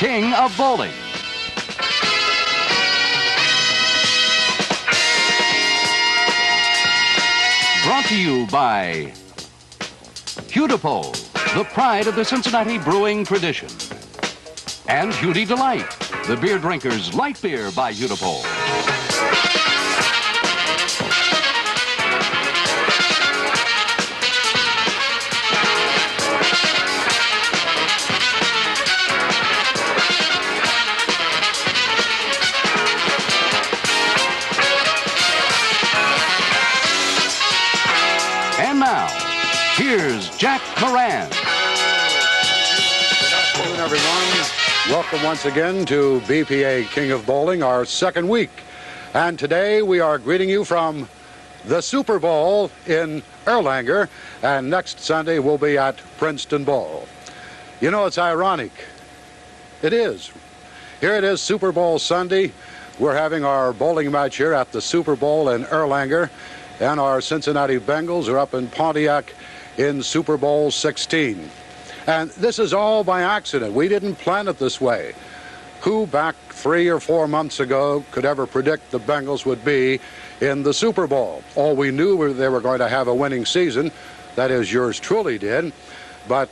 King of Bowling. Brought to you by Hudipole, the pride of the Cincinnati brewing tradition. And Hudy Delight, the beer drinker's light beer by Hudipole. And now, here's Jack Moran. Good afternoon, everyone. Welcome once again to BPA King of Bowling, our second week. And today we are greeting you from the Super Bowl in Erlanger, and next Sunday we'll be at Princeton Bowl. You know, it's ironic. It is. Here it is, Super Bowl Sunday. We're having our bowling match here at the Super Bowl in Erlanger, and our Cincinnati Bengals are up in Pontiac in Super Bowl 16. And this is all by accident. We didn't plan it this way. Who back 3 or 4 months ago could ever predict the Bengals would be in the Super Bowl? All we knew were they were going to have a winning season. That is, yours truly did. But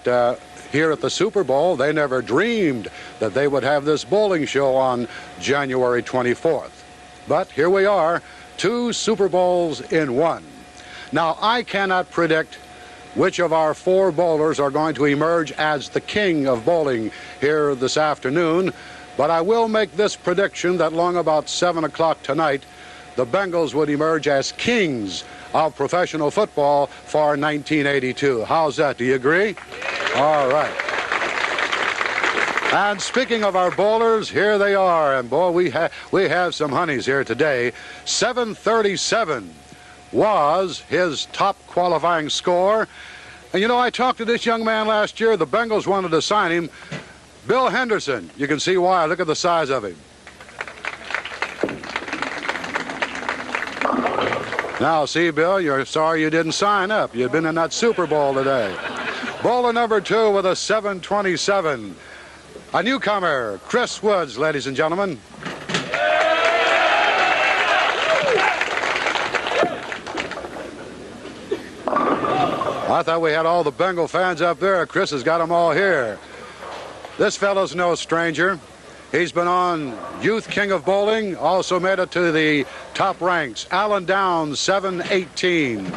here at the Super Bowl, they never dreamed that they would have this bowling show on January 24th. But here we are, 2 Super Bowls in 1. Now, I cannot predict which of our 4 bowlers are going to emerge as the king of bowling here this afternoon, but I will make this prediction that long about 7 o'clock tonight, the Bengals would emerge as kings of professional football for 1982. How's that? Do you agree? All right. And speaking of our bowlers, here they are, and boy, we have some honeys here today. 737 was his top qualifying score. And you know, I talked to this young man last year. The Bengals wanted to sign him. Bill Henderson. You can see why. Look at the size of him. Now, see, Bill, you're sorry you didn't sign up. You'd been in that Super Bowl today. Bowler number 2 with a 727. A newcomer, Chris Woods, ladies and gentlemen. I thought we had all the Bengal fans up there. Chris has got them all here. This fellow's no stranger. He's been on Youth King of Bowling, also made it to the top ranks. Alan Downs, 718.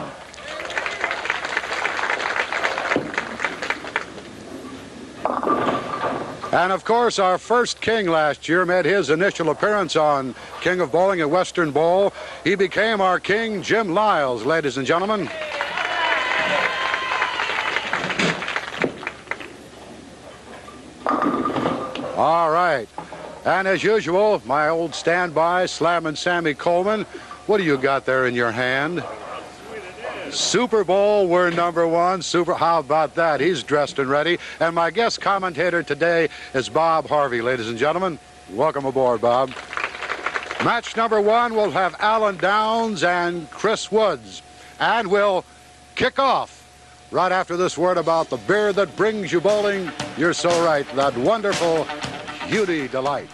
And of course, our first king last year made his initial appearance on King of Bowling at Western Bowl. He became our king, Jim Lilze, ladies and gentlemen. All right. And as usual, my old standby, Slammin' Sammy Coleman. What do you got there in your hand? Super Bowl, we're number 1. How about that? He's dressed and ready. And my guest commentator today is Bob Harvey, ladies and gentlemen. Welcome aboard, Bob. Match number 1 will have Alan Downs and Chris Woods. And we'll kick off right after this word about the beer that brings you bowling. You're so right, that wonderful Hudy Delight.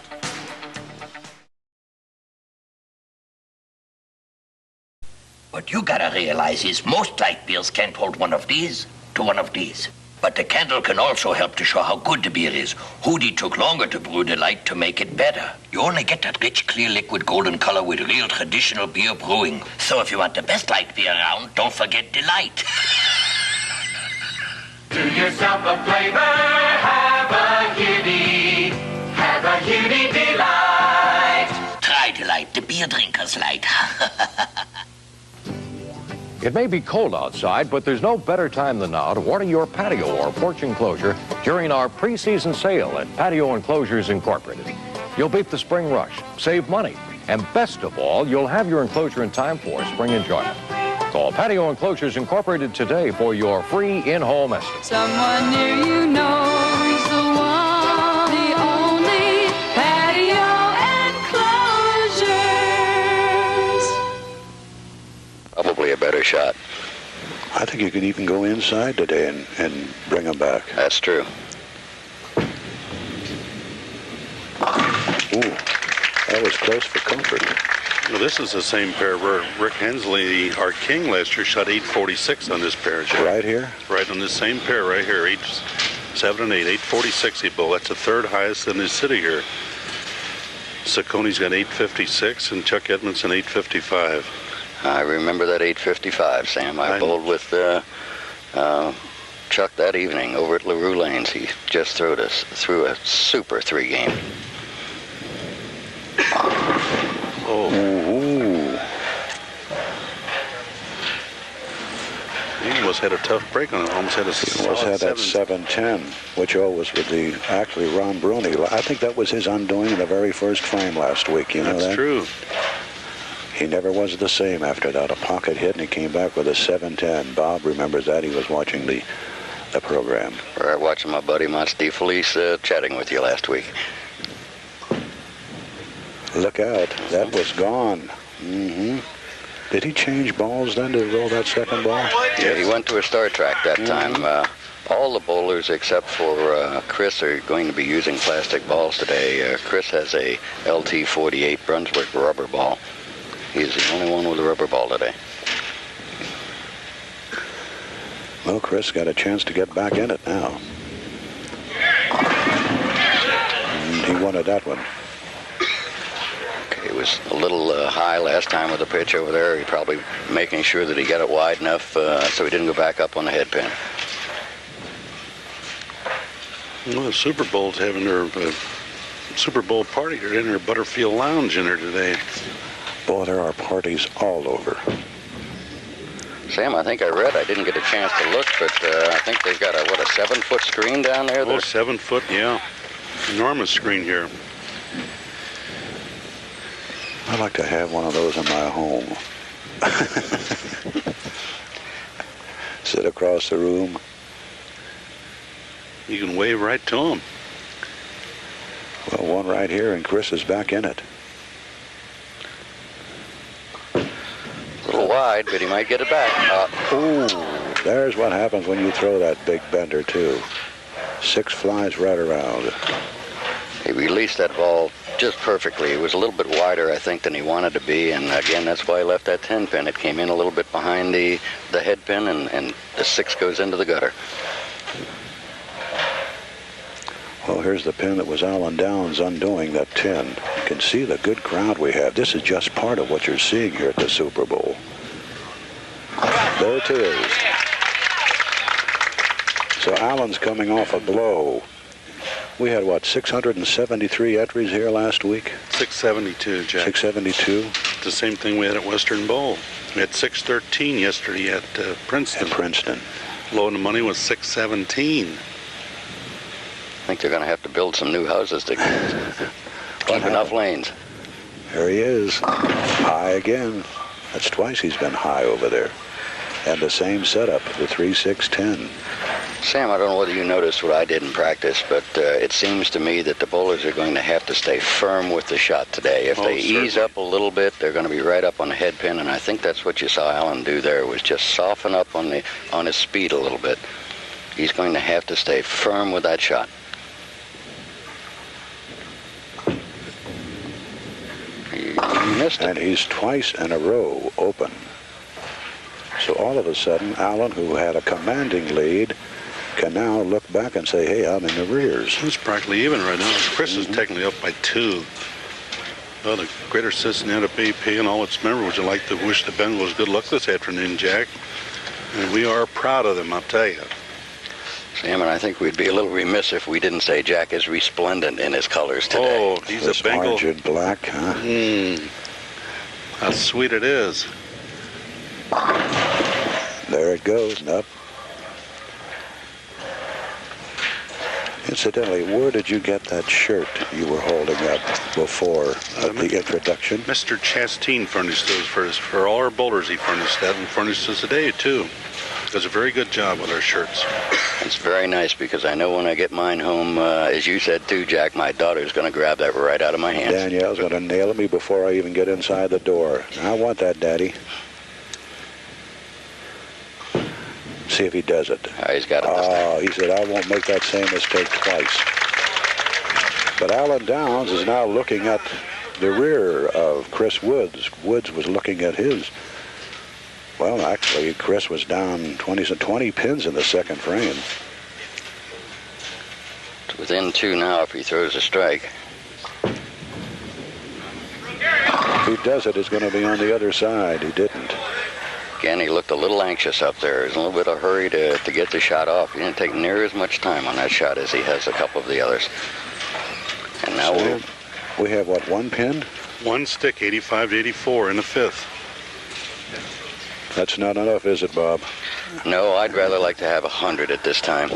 What you gotta realize is most light beers can't hold one of these to one of these. But the candle can also help to show how good the beer is. Hudy took longer to brew the light to make it better. You only get that rich, clear, liquid golden color with real traditional beer brewing. So if you want the best light beer around, don't forget the light. Do yourself a flavor, have a Hudy. Have a Hudy Delight. Try Delight, the beer drinker's light. It may be cold outside, but there's no better time than now to order your patio or porch enclosure during our preseason sale at Patio Enclosures Incorporated. You'll beat the spring rush, save money, and best of all, you'll have your enclosure in time for spring enjoyment. Call Patio Enclosures Incorporated today for your free in-home estimate. Someone near you knows the one, the only Patio Enclosures. Probably a better shot. I think you could even go inside today and bring them back. That's true. Ooh, that was close for comfort. Well, this is the same pair where Rick Hensley, our king last year, shot 846 on this pair, Jack. Right here? Right on this same pair right here, 8, 7, and 8, 846 he bowled. That's the third highest in his city here. Sacconi's got 856 and Chuck Edmondson 855. I remember that 855, Sam. I bowled with Chuck that evening over at LaRue Lanes. He just threw a super 3-game. Oh. Ooh. He almost had a tough break on it. Almost had a He almost had that 710, which was with the actually Ron Bruni. I think that was his undoing in the very first frame last week. You know that? That's true. He never was the same after that. A pocket hit, and he came back with a 710. Bob remembers that. He was watching the program. We're watching my buddy Mont Felice chatting with you last week. Look out. That was gone. Mm-hmm. Did he change balls then to roll that second ball? Yeah, he went to a star track that time. All the bowlers except for Chris are going to be using plastic balls today. Chris has a LT-48 Brunswick rubber ball. He's the only one with a rubber ball today. Well, Chris got a chance to get back in it now. And he wanted that one. It was a little high last time with the pitch over there. He probably making sure that he got it wide enough so he didn't go back up on the head pin. Well, the Super Bowl's having their Super Bowl party. They're in their Butterfield Lounge in there today. Boy, there are parties all over. Sam, I think I read, I didn't get a chance to look, but I think they've got a 7-foot screen down there? Oh, 7 foot, yeah. Enormous screen here. I'd like to have one of those in my home. Sit across the room. You can wave right to them. Well, one right here, and Chris is back in it. A little wide, but he might get it back. Ooh, there's what happens when you throw that big bender, too. 6 flies right around. He released that ball just perfectly. It was a little bit wider, I think, than he wanted to be, and again, that's why he left that 10 pin. It came in a little bit behind the head pin, and the 6 goes into the gutter. Well, here's the pin that was Alan Downs undoing, that 10. You can see the good crowd we have. This is just part of what you're seeing here at the Super Bowl. There it is. So Alan's coming off a blow. We had, 673 entries here last week? 672, Jack. 672? The same thing we had at Western Bowl. We had 613 yesterday at Princeton. At Princeton. Low in the money was 617. I think they're going to have to build some new houses to keep enough lanes. There he is. High again. That's twice he's been high over there. And the same setup, the 3-6-10. Sam, I don't know whether you noticed what I did in practice, but it seems to me that the bowlers are going to have to stay firm with the shot today. If they ease up a little bit, they're going to be right up on the head pin, and I think that's what you saw Alan do there, was just soften up on his speed a little bit. He's going to have to stay firm with that shot. He missed it. And he's twice in a row open. So all of a sudden, Alan, who had a commanding lead, can now look back and say, hey, I'm in the rears. It's practically even right now. Chris is technically up by 2. Well, the Greater Cincinnati BP and all its members would like to wish the Bengals good luck this afternoon, Jack. And we are proud of them, I'll tell you. Sam, and I think we'd be a little remiss if we didn't say Jack is resplendent in his colors today. Oh, he's this a Bengal. Orange and black, huh? How sweet it is. There it goes, up. Incidentally, where did you get that shirt you were holding up before the introduction? Mr. Chastain furnished those for all our bowlers. He furnished that and furnished us today, too. Does a very good job with our shirts. It's very nice because I know when I get mine home, as you said too, Jack, my daughter's going to grab that right out of my hands. Danielle's going to nail me before I even get inside the door. I want that, Daddy. See if he does it. He's got it this time. He said, I won't make that same mistake twice. But Alan Downs is now looking at the rear of Chris Woods. Woods was looking at his. Well, actually, Chris was down 20 pins in the second frame. It's within 2 now if he throws a strike. If he does it, it's going to be on the other side. He didn't. Again, he looked a little anxious up there. There's a little bit of hurry to get the shot off. He didn't take near as much time on that shot as he has a couple of the others. And now we have, what, 1 pin? 1 stick, 85 to 84 in the 5th. That's not enough, is it, Bob? No, I'd rather like to have 100 at this time.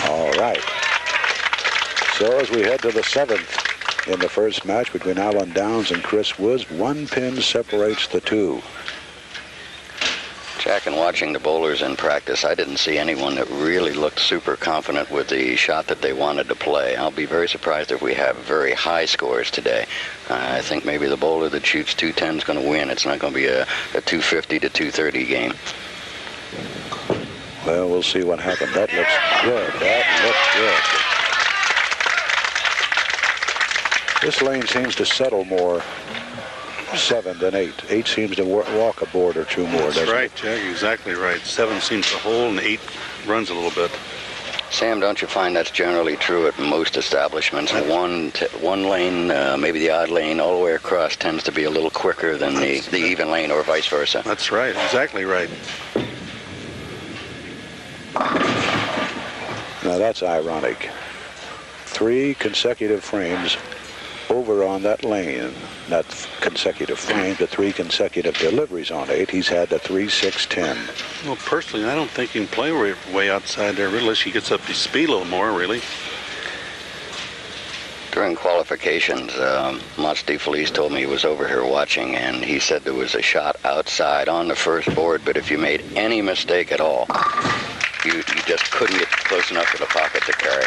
All right. So as we head to the 7th in the first match between Alan Downs and Chris Woods, 1 pin separates the two. Jack, and watching the bowlers in practice, I didn't see anyone that really looked super confident with the shot that they wanted to play. I'll be very surprised if we have very high scores today. I think maybe the bowler that shoots 210 is going to win. It's not going to be a 250 to 230 game. Well, we'll see what happens. That looks good. That looks good. This lane seems to settle more 7 than 8. 8 seems to walk a board or two more. That's right, Jack. Exactly right. 7 seems to hold, and 8 runs a little bit. Sam, don't you find that's generally true at most establishments? One lane, maybe the odd lane, all the way across tends to be a little quicker than the even lane, or vice versa. That's right. Exactly right. Now that's ironic. 3 consecutive frames over on that lane. Not consecutive frames, but 3 consecutive deliveries on 8. He's had the 3, 6, 10. Well, personally, I don't think he can play way outside there, really, unless he gets up to speed a little more, really. During qualifications, Mats de Felice told me he was over here watching, and he said there was a shot outside on the first board, but if you made any mistake at all, you just couldn't get close enough to the pocket to carry.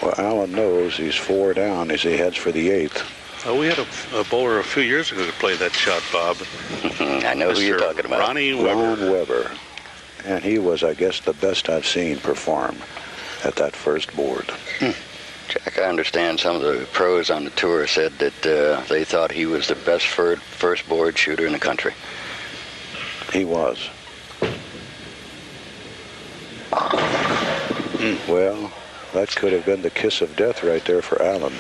Well, Alan knows he's 4 down as he heads for the 8th. We had a bowler a few years ago that played that shot, Bob. I know who you're talking about. Ron Weber. And he was, I guess, the best I've seen perform at that first board. Jack, I understand some of the pros on the tour said that they thought he was the best first board shooter in the country. He was. Well, that could have been the kiss of death right there for Alan.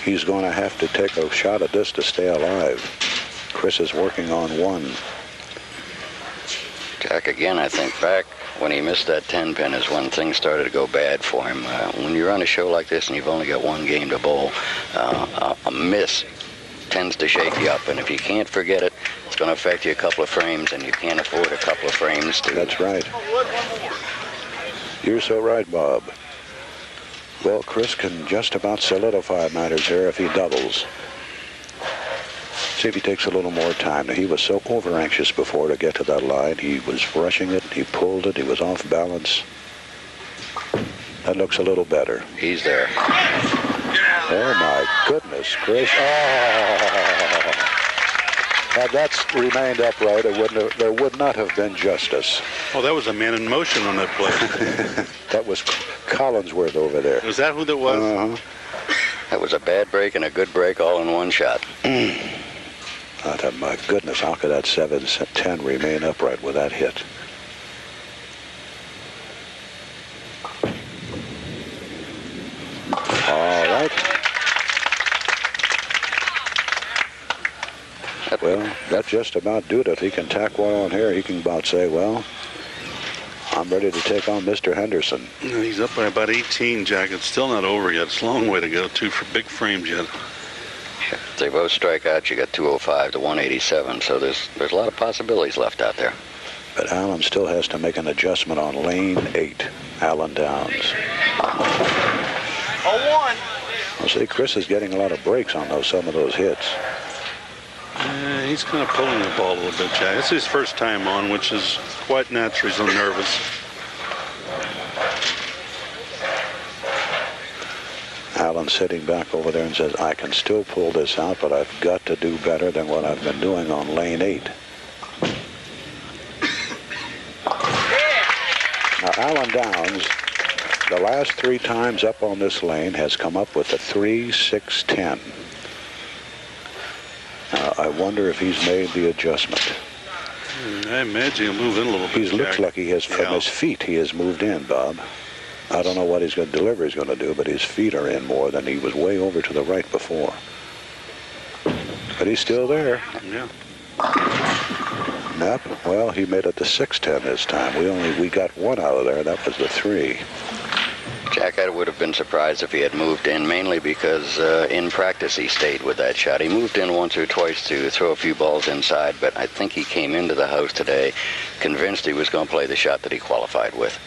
He's going to have to take a shot at this to stay alive. Chris is working on 1. Jack, again, I think back when he missed that 10 pin is when things started to go bad for him. When you're on a show like this and you've only got 1 game to bowl, a miss tends to shake you up, and if you can't forget it, it's going to affect you a couple of frames, and you can't afford a couple of frames to... That's right. You're so right, Bob. Well, Chris can just about solidify matters here if he doubles. See if he takes a little more time. Now, he was so over-anxious before to get to that line. He was rushing it, he pulled it, he was off balance. That looks a little better. He's there. Oh, my goodness, Chris. Oh. Had that remained upright, there would not have been justice. Oh, that was a man in motion on that play. That was Collinsworth over there. Was that who that was? Uh-huh. That was a bad break and a good break all in one shot. Oh, my goodness, how could that 7-10 remain upright with that hit? All right. Well, that just about do it. If he can tack one on here, he can about say, well, I'm ready to take on Mr. Henderson. He's up by about 18, Jack. It's still not over yet. It's a long way to go, too, for big frames yet. If they both strike out, you got 205 to 187, so there's a lot of possibilities left out there. But Alan still has to make an adjustment on lane 8, Alan Downs. 0-1. Well, see, Chris is getting a lot of breaks on some of those hits. He's kind of pulling the ball a little bit, Jack. It's his first time on, which is quite natural. He's a little nervous. Allen sitting back over there and says, I can still pull this out, but I've got to do better than what I've been doing on lane 8. Now, Alan Downs, the last 3 times up on this lane, has come up with a 3-6-10. I wonder if he's made the adjustment. I imagine he'll move in a little bit. He looks like he has, from his feet, he has moved in, Bob. I don't know what he's going to deliver he's going to do, but his feet are in more than he was way over to the right before. But he's still there. Yeah. Yep. Well, he made it to 6-10 this time. We got 1 out of there. That was the 3. Jack, I would have been surprised if he had moved in, mainly because in practice he stayed with that shot. He moved in once or twice to throw a few balls inside, but I think he came into the house today convinced he was going to play the shot that he qualified with.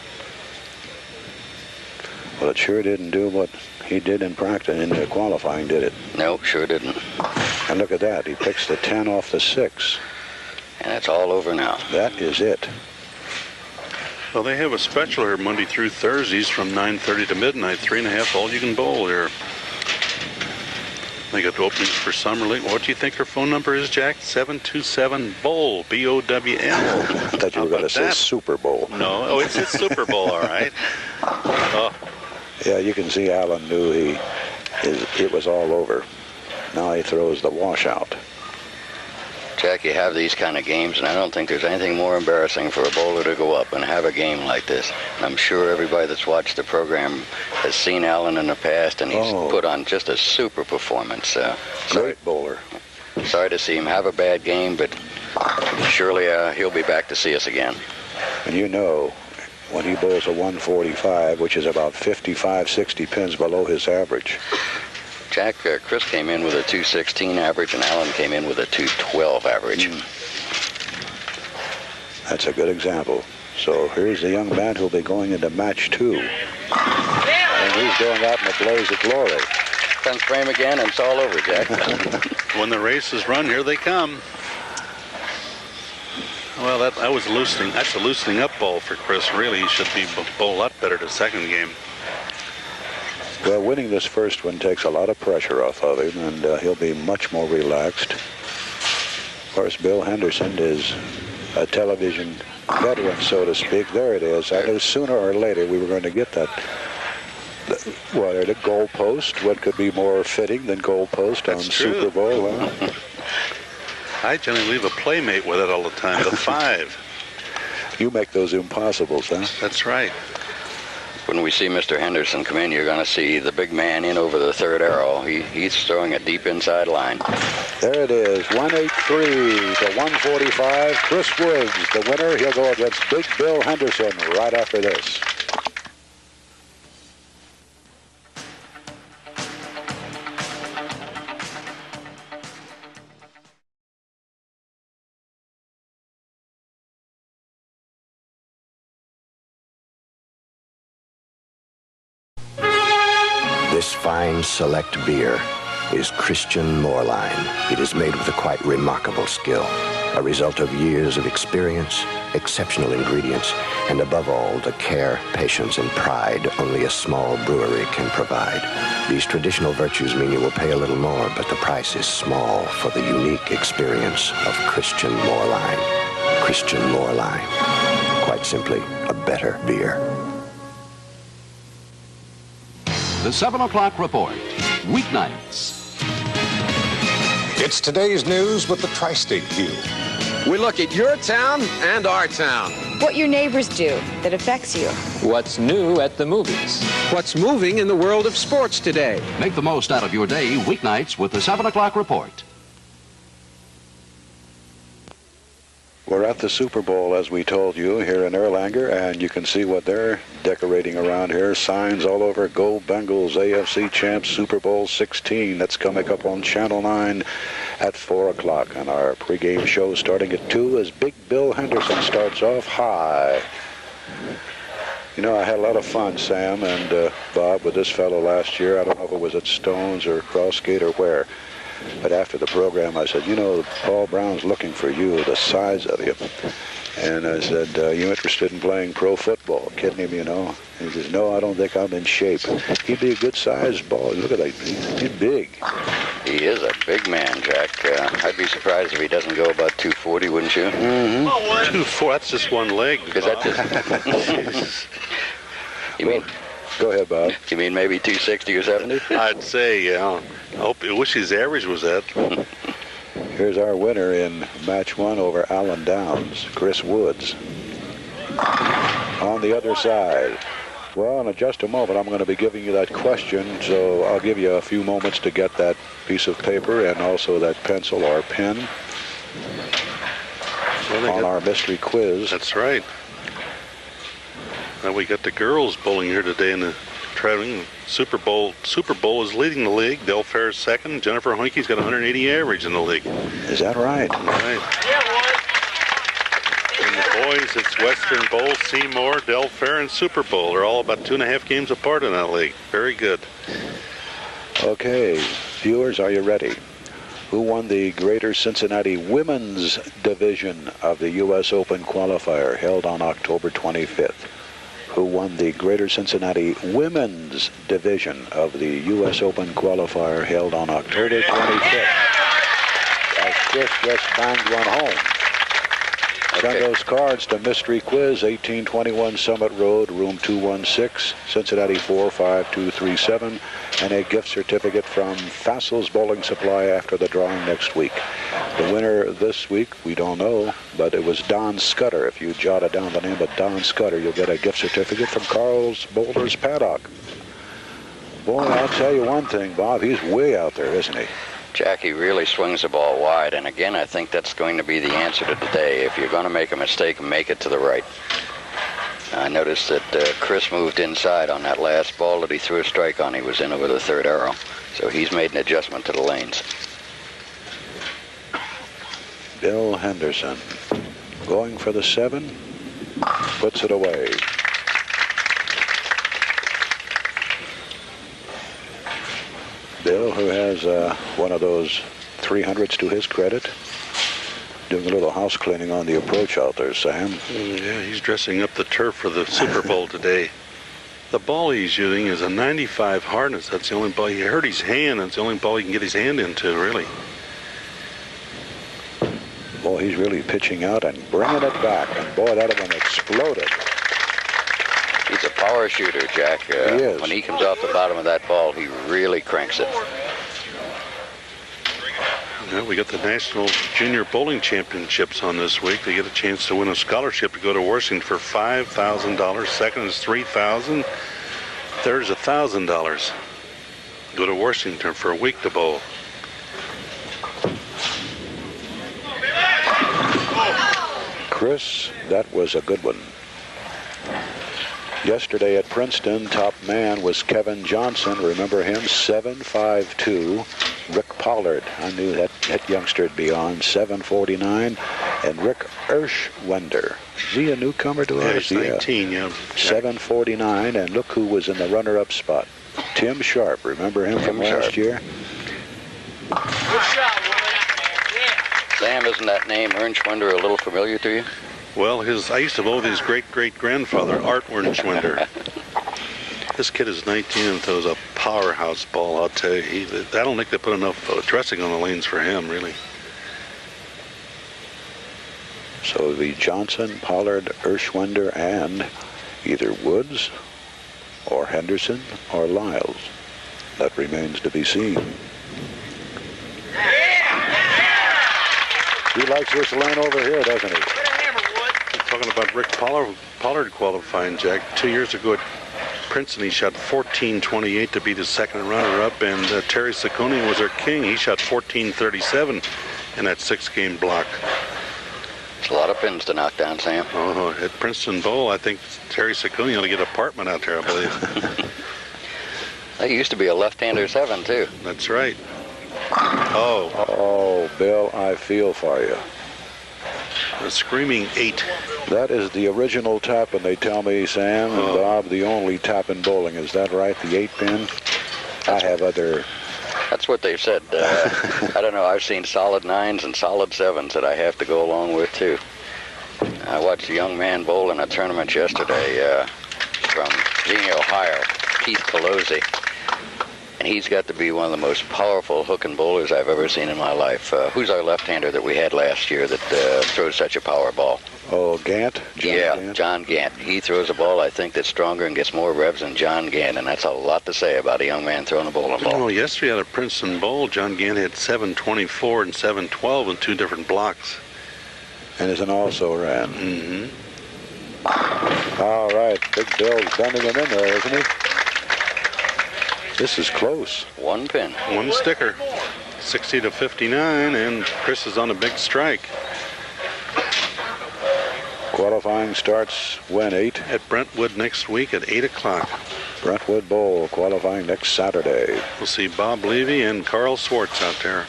Well, it sure didn't do what he did in practice, in the qualifying, did it? No, sure didn't. And look at that. He picks the 10 off the 6. And it's all over now. That is it. Well, they have a special here Monday through Thursdays from 9:30 to midnight, 3.5 all you can bowl here. They got the openings for Summer League. What do you think her phone number is, Jack? 727-BOWL, B-O-W-L. I thought you were going to say Super Bowl. No, it's Super Bowl, all right. Oh. Yeah, you can see Alan knew it was all over. Now he throws the washout. Jack, you have these kind of games, and I don't think there's anything more embarrassing for a bowler to go up and have a game like this. And I'm sure everybody that's watched the program has seen Allen in the past, and he's put on just a super performance. Great bowler. Sorry to see him have a bad game, but surely he'll be back to see us again. And you know, when he bowls a 145, which is about 55, 60 pins below his average. Jack, Chris came in with a 216 average, and Allen came in with a 212 average. That's a good example. So here's the young man who'll be going into match 2. And he's going out in a blaze of glory. 10th frame again, and it's all over, Jack. When the races run, here they come. Well, that's a loosening up ball for Chris. Really, he should be bowl a lot better the second game. Well, winning this first one takes a lot of pressure off of him, and he'll be much more relaxed. Of course, Bill Henderson is a television veteran, so to speak. There it is. I knew sooner or later we were going to get that. What, a goal post? What could be more fitting than goal post on Super Bowl? Huh? I generally leave a playmate with it all the time, the 5. You make those impossibles, huh? That's right. When we see Mr. Henderson come in, you're going to see the big man in over the third arrow. He's throwing a deep inside line. There it is, 183 to 145. Chris Woods, the winner. He'll go against Big Bill Henderson right after this. This fine select beer is Christian Moorline. It is made with a quite remarkable skill, a result of years of experience, exceptional ingredients, and above all, the care, patience, and pride only a small brewery can provide. These traditional virtues mean you will pay a little more, but the price is small for the unique experience of Christian Moorline. Christian Moorline. Quite simply, a better beer. The 7 o'clock report, weeknights. It's today's news with the Tri-State View. We look at your town and our town. What your neighbors do that affects you. What's new at the movies. What's moving in the world of sports today. Make the most out of your day, weeknights, with the 7 o'clock report. We're at the Super Bowl, as we told you, here in Erlanger, and you can see what they're decorating around here. Signs all over, Go Bengals, AFC Champs, Super Bowl 16. That's coming up on Channel 9 at 4 o'clock. And our pregame show starting at 2 as Big Bill Henderson starts off high. You know, I had a lot of fun, Sam and Bob, with this fellow last year. I don't know if it was at Stones or Crossgate or where. But after the program, I said, you know, Paul Brown's looking for you, the size of you. And I said, you interested in playing pro football? Kidding him, you know. And he says, no, I don't think I'm in shape. He'd be a good-sized ball. Look at that. He's big. He is a big man, Jack. I'd be surprised if he doesn't go about 240, wouldn't you? Mm-hmm. 240, that's just one leg. Is that just... You mean... Go ahead, Bob. You mean maybe 260 or 70? I'd say, yeah. I wish his average was that. Here's our winner in match 1 over Allen Downs, Chris Woods. On the other side. Well, in just a moment, I'm going to be giving you that question, so I'll give you a few moments to get that piece of paper and also that pencil or pen on our mystery quiz. That's right. Now we got the girls bowling here today in the traveling SuperBowl. SuperBowl is leading the league. Del Fair's second. Jennifer Hoinke's got 180 average in the league. Is that right? Right. And the boys, it's Western Bowl, Seymour, Del Fair, and SuperBowl. They're all about 2.5 games apart in that league. Very good. Okay, viewers, are you ready? Who won the Greater Cincinnati Women's Division of the U.S. Open qualifier held on October 25th? Who won the Greater Cincinnati Women's Division of the U.S. Open qualifier held on October 25th? As Chris just banged one home. Send those cards to Mystery Quiz, 1821 Summit Road, room 216, Cincinnati 45237, and a gift certificate from Fassel's Bowling Supply after the drawing next week. The winner this week, we don't know, but it was Don Scudder. If you jotted down the name of Don Scudder, you'll get a gift certificate from Carl's Bowler's Paddock. Boy, I'll tell you one thing, Bob, he's way out there, isn't he? Jackie really swings the ball wide, and again, I think that's going to be the answer to today. If you're going to make a mistake, make it to the right. I noticed that Chris moved inside on that last ball that he threw a strike on. He was in over the third arrow, so he's made an adjustment to the lanes. Bill Henderson going for the 7, puts it away. Bill, who has one of those 300s to his credit, doing a little house cleaning on the approach out there, Sam. Yeah, he's dressing up the turf for the SuperBowl today. The ball he's using is a 95 hardness. That's the only ball. He hurt his hand. That's the only ball he can get his hand into, really. Boy, he's really pitching out and bringing it back. And boy, that one exploded. He's a power shooter, Jack. He is. When he comes off the bottom of that ball, he really cranks it. Yeah, we got the National Junior Bowling Championships on this week. They get a chance to win a scholarship to go to Washington for $5,000. Second is $3,000. Third is $1,000. Go to Washington for a week to bowl. Chris, that was a good one. Yesterday at Princeton, top man was Kevin Johnson. Remember him? 7.52. Rick Pollard. I knew that youngster would be on. 7.49. And Rick Erschwender. Is he a newcomer to us? He's 19, yeah. 7.49. And look who was in the runner-up spot. Tim Sharp. Remember him from last year? Good shot, woman. Yeah. Sam, isn't that name, Erschwender, a little familiar to you? Well, I used to bowl his great-great-grandfather, Art Wernschwender. This kid is 19 and throws a powerhouse ball, I'll tell you. I don't think they put enough dressing on the lanes for him, really. So the Johnson, Pollard, Erschwender, and either Woods or Henderson or Lyles. That remains to be seen. He likes this lane over here, doesn't he? Talking about Rick Pollard qualifying, Jack. 2 years ago at Princeton, he shot 14.28 to beat his second runner-up, and Terry Ciccone was our king. He shot 14.37 in that 6-game block. It's a lot of pins to knock down, Sam. Oh, at Princeton Bowl, I think Terry Ciccone ought to get an apartment out there, I believe. That used to be a left-hander 7, too. That's right. Oh, Bill, I feel for you. A screaming 8. That is the original tap, and they tell me, Sam and Bob, the only tap in bowling. Is that right? The 8-pin? I have other That's what they've said. I don't know. I've seen solid 9s and solid 7s that I have to go along with, too. I watched a young man bowl in a tournament yesterday from Virginia, Ohio, Keith Pelosi. And he's got to be one of the most powerful hooking bowlers I've ever seen in my life. Who's our left-hander that we had last year that throws such a power ball? Oh, Gant? Gant. John Gant. He throws a ball, I think, that's stronger and gets more revs than John Gant, and that's a lot to say about a young man throwing a bowling ball. Oh, yesterday at a Princeton Bowl, John Gant had 724 and 712 in 2 different blocks. Henderson also ran. Mm-hmm. All right, Big Bill's bending him in there, isn't he? This is close. 1 pin. 1 sticker. 60 to 59, and Chris is on a big strike. Qualifying starts when, 8? At Brentwood next week at 8 o'clock. Brentwood Bowl qualifying next Saturday. We'll see Bob Levy and Carl Swartz out there.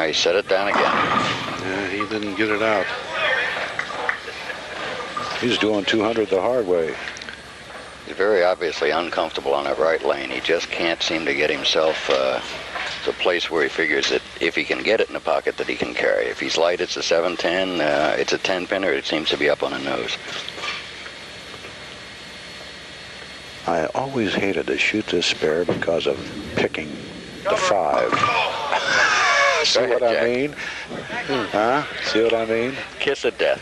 He set it down again. Yeah, he didn't get it out. He's doing 200 the hard way. He's very obviously uncomfortable on that right lane. He just can't seem to get himself to a place where he figures that if he can get it in the pocket that he can carry. If he's light, it's a 7-10. It's a 10-pinner. It seems to be up on the nose. I always hated to shoot this spare because of picking the 5. See what I mean? Huh? See what I mean? Kiss of death.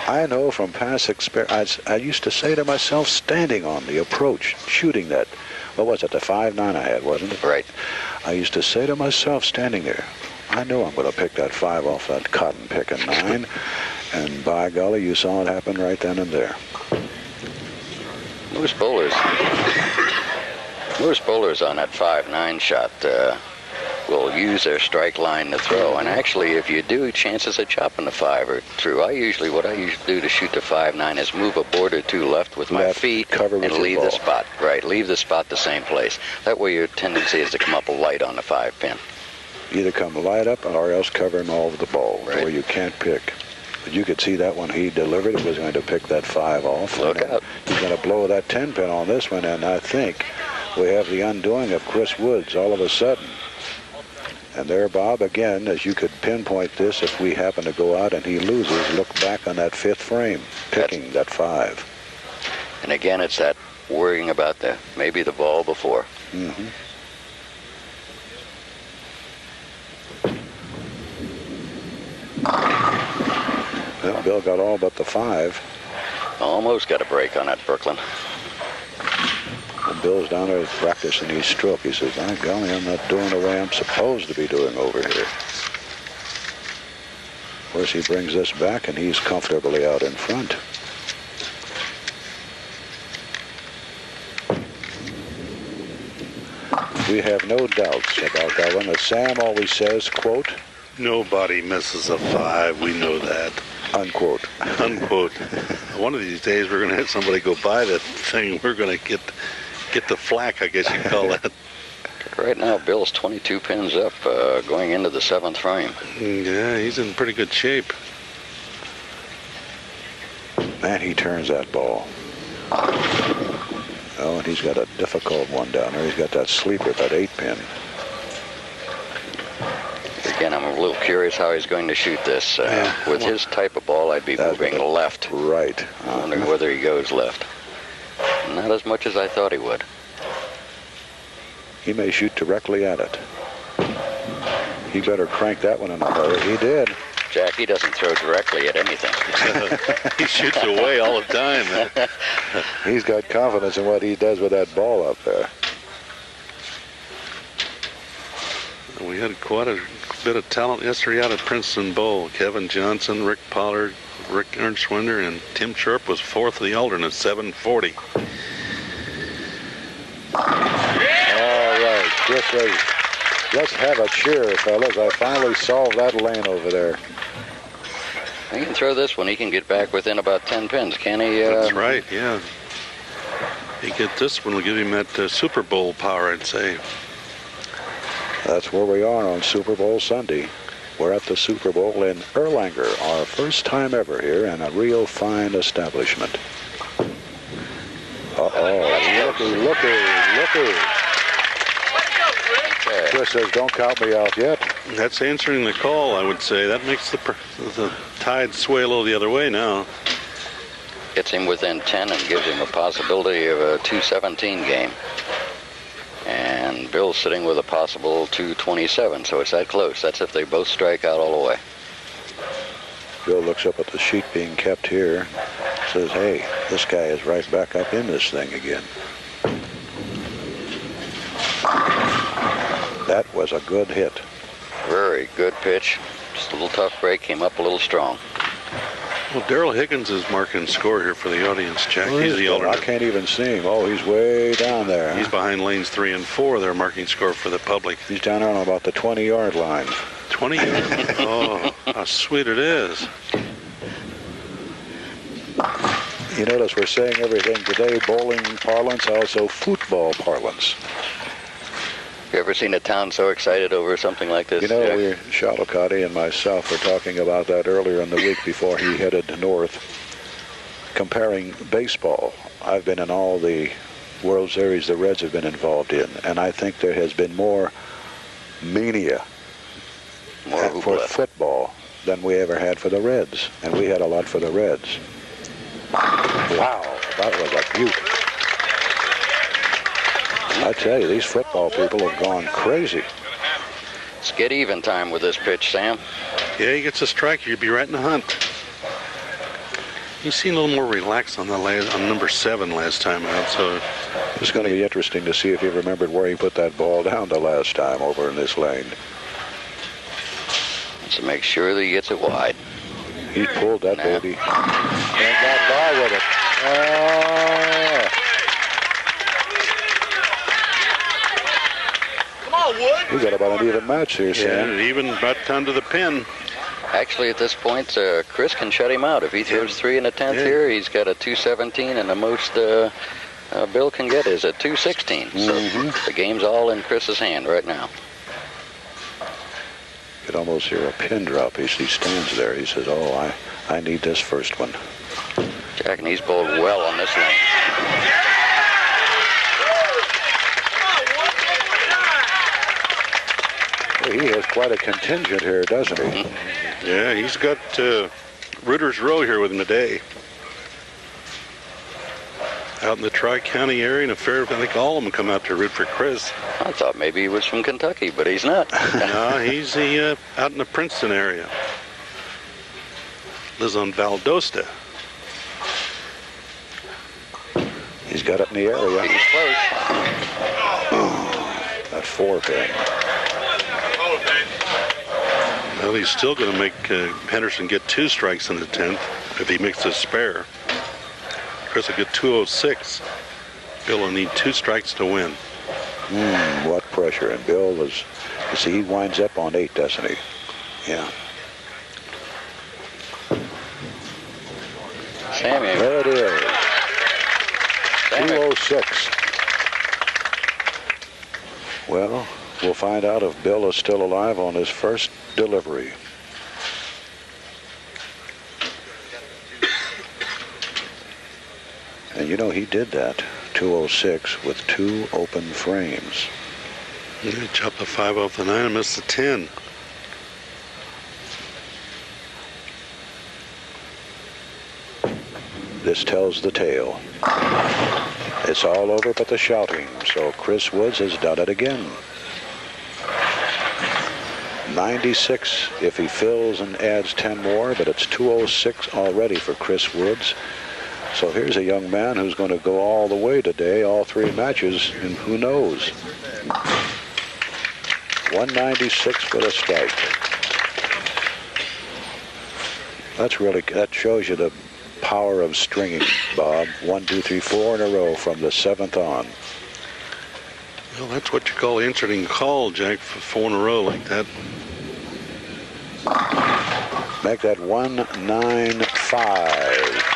I know from past experience, I used to say to myself, standing on the approach, shooting that, what was it, the 5-9 I had, wasn't it? Right. I used to say to myself, standing there, I know I'm going to pick that 5 off that cotton picking 9, and by golly, you saw it happen right then and there. Most bowlers on that 5-9 shot will use their strike line to throw. And actually, if you do, chances of chopping the 5 are through. What I usually do to shoot the 5-9 is move a board or 2 left with my feet and leave the spot. Right, leave the spot the same place. That way your tendency is to come up light on the 5-pin. Either come light up or else cover him all over the ball, right, where you can't pick. But you could see that when he delivered, it was going to pick that 5 off. Look out. He's going to blow that 10-pin on this one, and I think we have the undoing of Chris Woods all of a sudden. And there, Bob, again, as you could pinpoint this, if we happen to go out and he loses, look back on that 5th frame, picking that 5. And again, it's that worrying about maybe the ball before. Mm-hmm. Well, Bill got all but the 5. Almost got a break on that Brooklyn. Well, Bill's down there practicing his stroke. He says, by golly, I'm not doing the way I'm supposed to be doing over here. Of course, he brings this back, and he's comfortably out in front. We have no doubts about that one. As Sam always says, quote, nobody misses a 5. We know that. Unquote. Unquote. One of these days, we're going to have somebody go buy that thing. We're going to get the flack, I guess you'd call that. Right now, Bill's 22 pins up, going into the 7th frame. Yeah, he's in pretty good shape. Man, he turns that ball. Oh, and he's got a difficult one down there. He's got that sleeper, that 8-pin. Again, I'm a little curious how he's going to shoot this. With his type of ball, I'd be moving left. Right. I'm wondering whether he goes left. Not as much as I thought he would. He may shoot directly at it. He better crank that one in a hurry. He did. Jack, he doesn't throw directly at anything. He shoots away all the time. He's got confidence in what he does with that ball up there. We had quite a bit of talent yesterday out at Princeton Bowl. Kevin Johnson, Rick Pollard, Rick Ernstwinder, and Tim Sharp was 4th of the alternate, 740. All right, let's have a cheer, fellas. I finally solved that lane over there. He can throw this one. He can get back within about 10 pins, can he? That's right, yeah. He get this one will give him that Super Bowl power, I'd say. That's where we are on Super Bowl Sunday. We're at the Super Bowl in Erlanger, our first time ever here, and a real fine establishment. Uh-oh. looky. Chris says, don't count me out yet. That's answering the call, I would say. That makes the tide sway a little the other way now. Gets him within 10 and gives him a possibility of a 217 game. And Bill's sitting with a possible 227, so it's that close. That's if they both strike out all the way. Bill looks up at the sheet being kept here, says, hey, this guy is right back up in this thing again. That was a good hit. Very good pitch. Just a little tough break, came up a little strong. Well, Darrell Higgins is marking score here for the audience, Jack. He's the alternate. I can't even see him. Oh, he's way down there. He's behind lanes 3 and 4. They're marking score for the public. He's down there on about the 20-yard line. 20 yards? Oh, how sweet it is. You notice we're saying everything today, bowling parlance, also football parlance. You ever seen a town so excited over something like this? You know, Shalakati and myself were talking about that earlier in the week before he headed north, comparing baseball. I've been in all the World Series the Reds have been involved in, and I think there has been more mania for football than we ever had for the Reds, and we had a lot for the Reds. Wow, that was a beaut. I tell you, these football people have gone crazy. It's get even time with this pitch, Sam. Yeah, he gets a strike, you'd be right in the hunt. He seemed a little more relaxed on number 7 last time out, so it's going to be interesting to see if he remembered where he put that ball down the last time over in this lane. To make sure that he gets it wide. He pulled that baby and got by with it. Oh. We got about an even match here, Sam. Yeah, even about down to the pin. Actually, at this point, Chris can shut him out. If he throws 3 in the 10th here, he's got a 217, and the most Bill can get is a 216. So the game's all in Chris's hand right now. You could almost hear a pin drop as he stands there. He says, oh, I need this first one. Jack, and he's bowled well on this lane. He has quite a contingent here, doesn't he? Yeah, he's got Rooters Row here with him today. Out in the Tri-County area, and I think all of them come out to root for Chris. I thought maybe he was from Kentucky, but he's not. No, he's out in the Princeton area. Lives on Valdosta. He's got it in the area. He's close. That 4 pin. Well, he's still going to make Henderson get 2 strikes in the 10th if he makes a spare. Chris will get 206. Bill will need 2 strikes to win. What pressure. And Bill is, you see, he winds up on 8, doesn't he? Yeah. Sammy. There it is. 206. Well, we'll find out if Bill is still alive on his first delivery. And you know, he did that, 206, with 2 open frames. He chopped the 5 off the 9 and missed the 10. This tells the tale. It's all over but the shouting, so Chris Woods has done it again. 96 if he fills and adds 10 more, but it's 206 already for Chris Woods. So here's a young man who's going to go all the way today, all 3 matches, and who knows. 196 for the strike. That shows you the power of stringing, Bob. 1, 2, 3, 4 in a row from the 7th on. Well, that's what you call answering call, Jack, for 4 in a row like that. Make that 195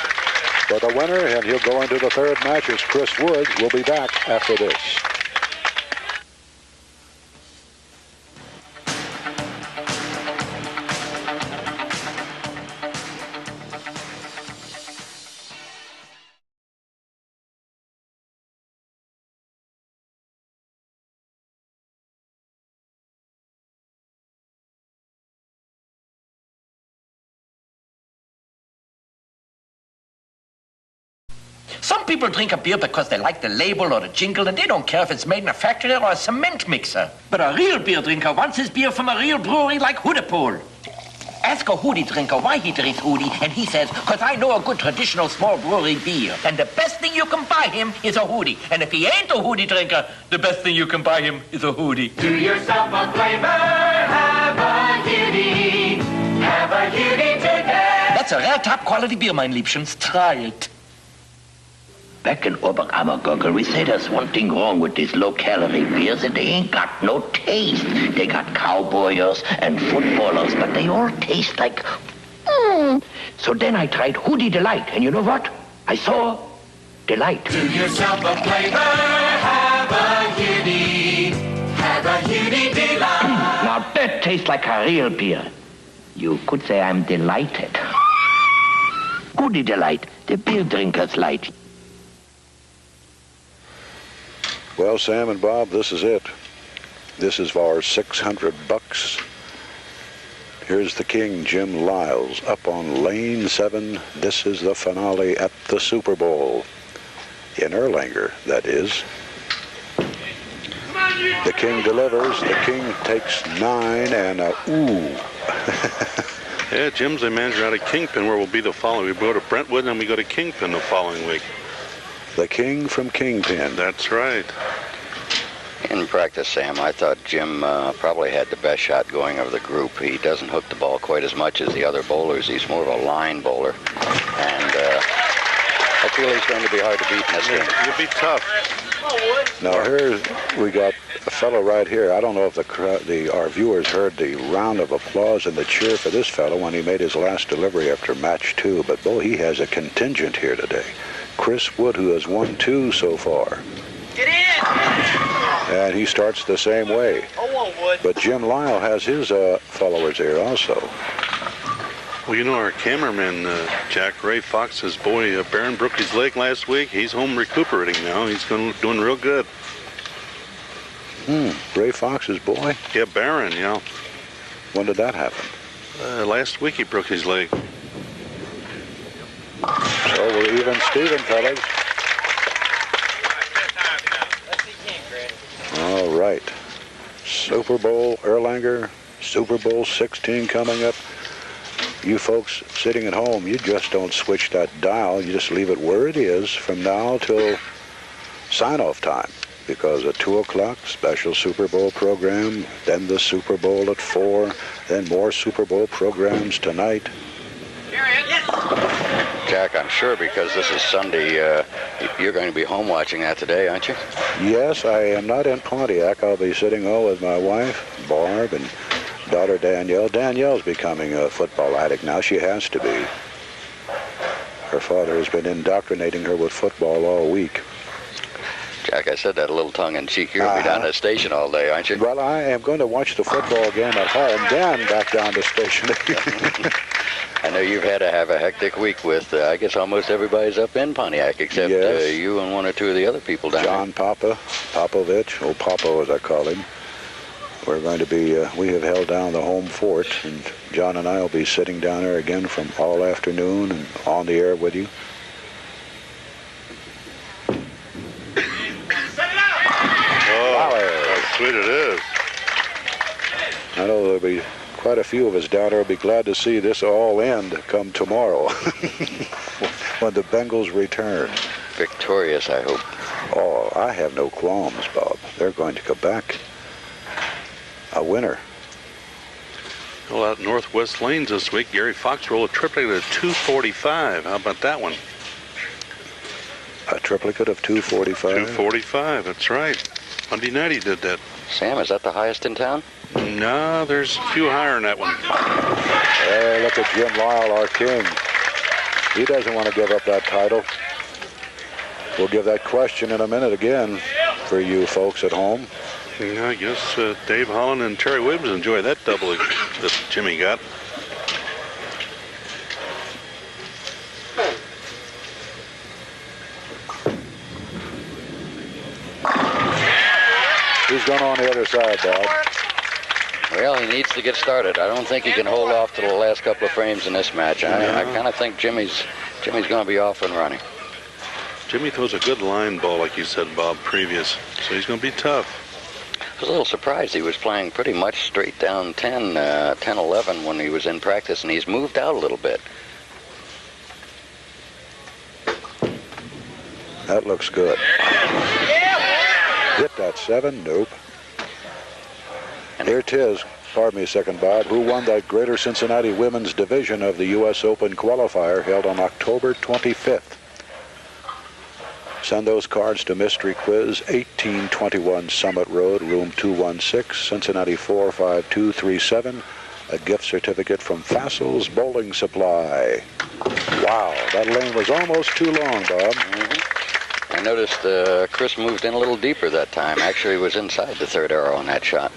for the winner, and he'll go into the 3rd match as Chris Woods. Will be back after this. Some people drink a beer because they like the label or the jingle, and they don't care if it's made in a factory or a cement mixer. But a real beer drinker wants his beer from a real brewery like Hoodepole. Ask a Hoodie drinker why he drinks Hoodie, and he says, because I know a good traditional small brewery beer. And the best thing you can buy him is a Hoodie. And if he ain't a Hoodie drinker, the best thing you can buy him is a Hoodie. Do yourself a flavor, have a Hoodie. Have a Hoodie today. That's a rare top quality beer, mein Liebchens. Try it. Back in Oberammergurgel, we say there's one thing wrong with these low-calorie beers, and they ain't got no taste. They got cowboyers and footballers, but they all taste like... So then I tried Hoodie Delight, and you know what? I saw delight. Do yourself a flavor, have a Hoodie. Have a Hoodie Delight. Now that tastes like a real beer. You could say I'm delighted. Hoodie Delight, the beer drinker's light. Well, Sam and Bob, this is it. This is our $600. Here's the king, Jim Lilze, up on lane 7. This is the finale at the Super Bowl. In Erlanger, that is. The king delivers. The king takes 9 and a ooh. Yeah, Jim's a manager out of Kingpin, where we'll be the following. We go to Brentwood, and then we go to Kingpin the following week. The king from Kingpin. That's right. In practice, Sam, I thought Jim probably had the best shot going of the group. He doesn't hook the ball quite as much as the other bowlers. He's more of a line bowler. And I feel he's going to be hard to beat in this game. He'll be tough. Now here we got a fellow right here. I don't know if our viewers heard the round of applause and the cheer for this fellow when he made his last delivery after match 2. But boy, he has a contingent here today. Chris Wood, who has won 2 so far. Get in! And he starts the same way. But Jim Lyle has his followers here also. Well, you know, our cameraman, Jack Ray Fox's boy, Baron broke his leg last week. He's home recuperating now. He's doing real good. Ray Fox's boy? Yeah, Baron, yeah. When did that happen? Last week he broke his leg. So we're even Steven, fellas. All right. Super Bowl, Erlanger, Super Bowl 16 coming up. You folks sitting at home, you just don't switch that dial. You just leave it where it is from now till sign-off time. Because at 2 o'clock, special Super Bowl program, then the Super Bowl at 4, then more Super Bowl programs tonight. Jack, I'm sure because this is Sunday, you're going to be home watching that today, aren't you? Yes, I am not in Pontiac. I'll be sitting home with my wife, Barb, and daughter Danielle. Danielle's becoming a football addict now. She has to be. Her father has been indoctrinating her with football all week. Jack, I said that a little tongue-in-cheek. You're going to be down at the station all day, aren't you? Well, I am going to watch the football game at home, then back down to the station. I know you've had to have a hectic week with, I guess almost everybody's up in Pontiac, except you and 1 or 2 of the other people down John Popovich, old Popo as I call him. We're going to be, we have held down the home fort, and John and I will be sitting down there again from all afternoon and on the air with you. How sweet it is. I know there'll be quite a few of us down there will be glad to see this all end come tomorrow when the Bengals return. Victorious, I hope. Oh, I have no qualms, Bob. They're going to come back a winner. Well, out Northwest Lanes this week, Gary Fox rolled a triplet at 245. How about that one? A triplicate of 245? 245, that's right. Monday night he did that. Sam, is that the highest in town? No, there's a few higher than that one. Hey, look at Jim Lyle, our king. He doesn't want to give up that title. We'll give that question in a minute again for you folks at home. Yeah, I guess Dave Holland and Terry Williams enjoy that double that Jimmy got. Who's going on the other side, Bob? Well, he needs to get started. I don't think he can hold off to the last couple of frames in this match. I kind of think Jimmy's going to be off and running. Jimmy throws a good line ball, like you said, Bob, previous. So he's going to be tough. I was a little surprised. He was playing pretty much straight down 10-11 when he was in practice, and he's moved out a little bit. That looks good. Hit that 7? Nope. Here it is. Pardon me a second, Bob. Who won the Greater Cincinnati Women's Division of the U.S. Open qualifier held on October 25th? Send those cards to Mystery Quiz, 1821 Summit Road, room 216, Cincinnati 45237. A gift certificate from Fassel's Bowling Supply. Wow, that lane was almost too long, Bob. I noticed Chris moved in a little deeper that time. Actually, was inside the third arrow on that shot.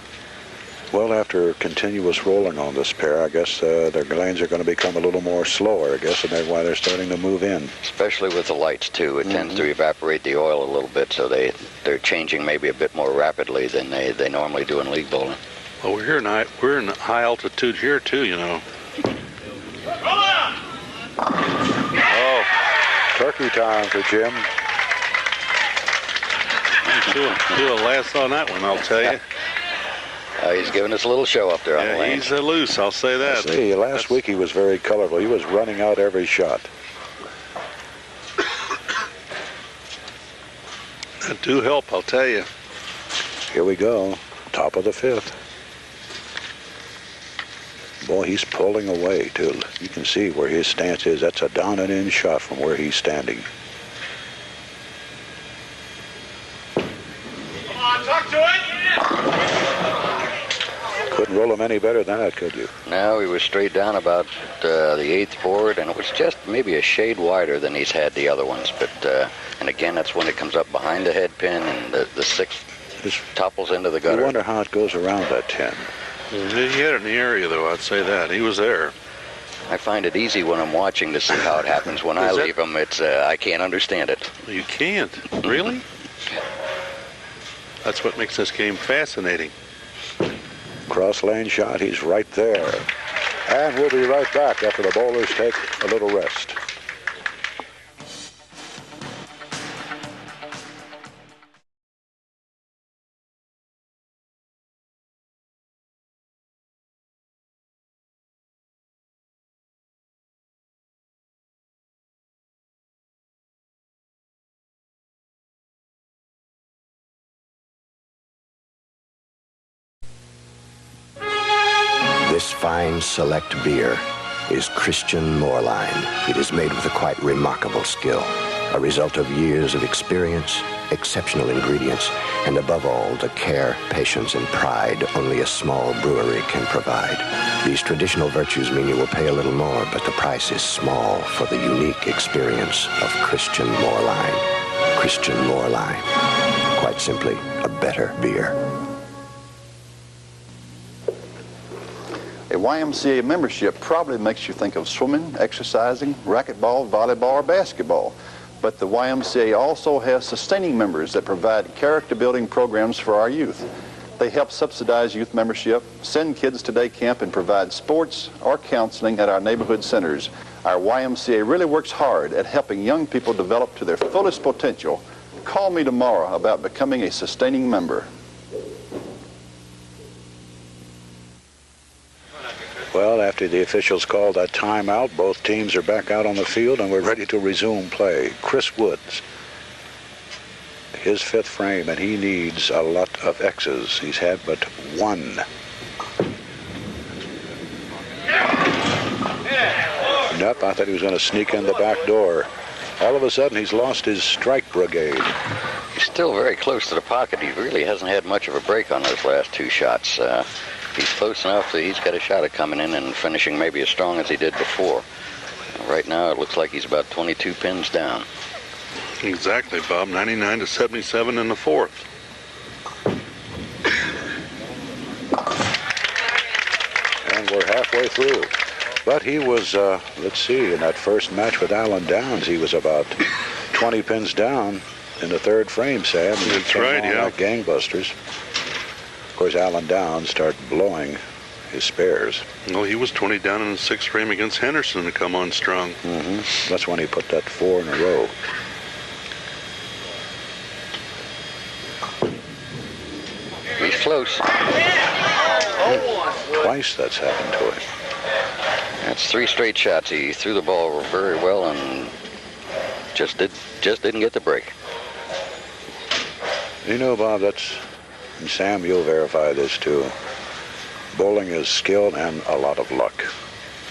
Well, after continuous rolling on this pair, I guess their lanes are going to become a little more slower, I guess, and that's why they're starting to move in. Especially with the lights, too. It tends to evaporate the oil a little bit, so they're changing maybe a bit more rapidly than they normally do in league bowling. Well, we're in high altitude here, too, you know. Oh, turkey time for Jim. Do a last on that one, I'll tell you. He's giving us a little show up there on the lane. He's loose, I'll say that. See, last week he was very colorful. He was running out every shot. That do help, I'll tell you. Here we go, top of the 5th. Boy, he's pulling away, too. You can see where his stance is. That's a down and in shot from where he's standing. Come on, talk to it. Couldn't roll him any better than that, could you? No, he was straight down about the 8th board, and it was just maybe a shade wider than he's had the other ones. But and again, that's when it comes up behind the head pin, and the 6th just topples into the gutter. I wonder how it goes around that 10. He had it in the area, though, I'd say that. He was there. I find it easy when I'm watching to see how it happens. When I leave him, it's I can't understand it. You can't? Really? That's what makes this game fascinating. Cross lane shot, he's right there. And we'll be right back after the bowlers take a little rest. This fine select beer is Christian Moorline. It is made with a quite remarkable skill, a result of years of experience, exceptional ingredients, and above all, the care, patience, and pride only a small brewery can provide. These traditional virtues mean you will pay a little more, but the price is small for the unique experience of Christian Moorline. Christian Moorline. Quite simply, a better beer. A YMCA membership probably makes you think of swimming, exercising, racquetball, volleyball, or basketball. But the YMCA also has sustaining members that provide character-building programs for our youth. They help subsidize youth membership, send kids to day camp, and provide sports or counseling at our neighborhood centers. Our YMCA really works hard at helping young people develop to their fullest potential. Call me tomorrow about becoming a sustaining member. Well, after the officials called a timeout, both teams are back out on the field and we're ready to resume play. Chris Woods, his 5th frame, and he needs a lot of X's. He's had but one. Nope, I thought he was going to sneak in the back door. All of a sudden, he's lost his strike brigade. He's still very close to the pocket. He really hasn't had much of a break on those last 2 shots. He's close enough that he's got a shot at coming in and finishing maybe as strong as he did before. Right now, it looks like he's about 22 pins down. Exactly, Bob. 99 to 77 in the 4th. And we're halfway through. But he was, let's see, in that first match with Alan Downs, he was about 20 pins down in the 3rd frame, Sam. That's right, yeah. Like gangbusters. Of course, Alan Downs started blowing his spares. Well, he was 20 down in the 6th frame against Henderson to come on strong. That's when he put that 4 in a row. close. Twice that's happened to him. That's 3 straight shots. He threw the ball very well and just didn't get the break. You know, Bob, and Sam, you'll verify this too. Bowling is skill and a lot of luck.